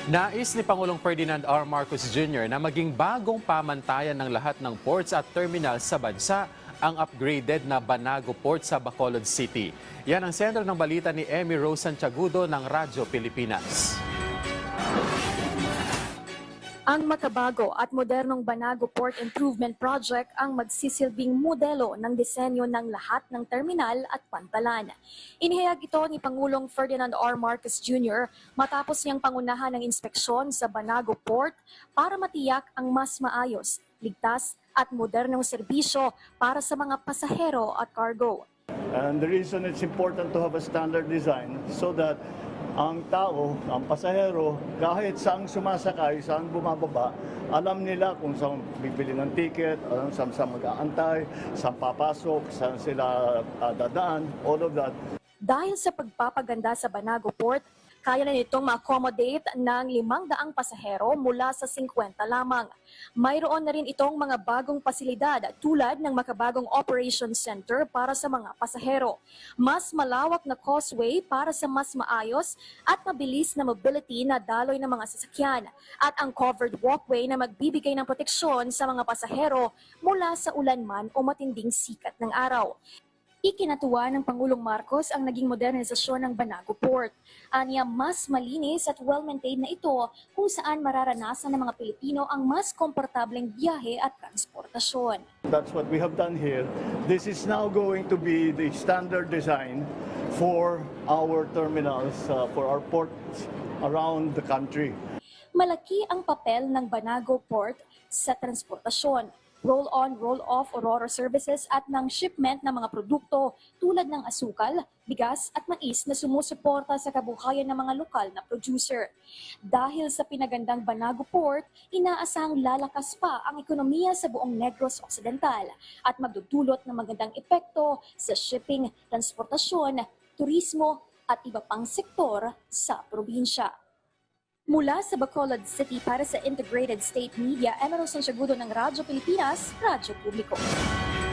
Nais ni Pangulong Ferdinand R. Marcos Jr. na maging bagong pamantayan ng lahat ng ports at terminals sa bansa ang upgraded na Banago Port sa Bacolod City. Yan ang sentro ng balita ni Emmy Rose Santiagudo ng Radyo Pilipinas. Ang makabago at modernong Banago Port Improvement Project ang magsisilbing modelo ng disenyo ng lahat ng terminal at pantalan. Inihayag ito ni Pangulong Ferdinand R. Marcos Jr. matapos niyang pangunahan ng inspeksyon sa Banago Port para matiyak ang mas maayos, ligtas at modernong serbisyo para sa mga pasahero at cargo. And the reason it's important to have a standard design so that ang tao, ang pasahero, kahit saan sumasakay, saan bumababa, alam nila kung saan bibili ng ticket, saan mag-aantay, saan papasok, saan sila dadaan, all of that. Dahil sa pagpapaganda sa Banago Port, kaya na nitong ma-accommodate ng 500 pasahero mula sa 50 lamang. Mayroon na rin itong mga bagong pasilidad tulad ng makabagong Operation Center para sa mga pasahero. Mas malawak na causeway para sa mas maayos at mabilis na mobility na daloy ng mga sasakyan. At ang covered walkway na magbibigay ng proteksyon sa mga pasahero mula sa ulan man o matinding sikat ng araw. Ikinatuwa ng Pangulong Marcos ang naging modernisasyon ng Banago Port. Aniya mas malinis at well-maintained na ito kung saan mararanasan ng mga Pilipino ang mas komportableng biyahe at transportasyon. That's what we have done here. This is now going to be the standard design for our terminals, for our ports around the country. Malaki ang papel ng Banago Port sa transportasyon. Roll-on, roll-off o RORO services at ng shipment ng mga produkto tulad ng asukal, bigas at mais na sumusuporta sa kabuhayan ng mga lokal na producer. Dahil sa pinagandang Banago Port, inaasahang lalakas pa ang ekonomiya sa buong Negros Occidental at magdudulot ng magandang epekto sa shipping, transportasyon, turismo at iba pang sektor sa probinsya. Mula sa Bacolod City para sa Integrated State Media, Emmy Rose Santiagudo ng Radyo Pilipinas, Radyo Publiko.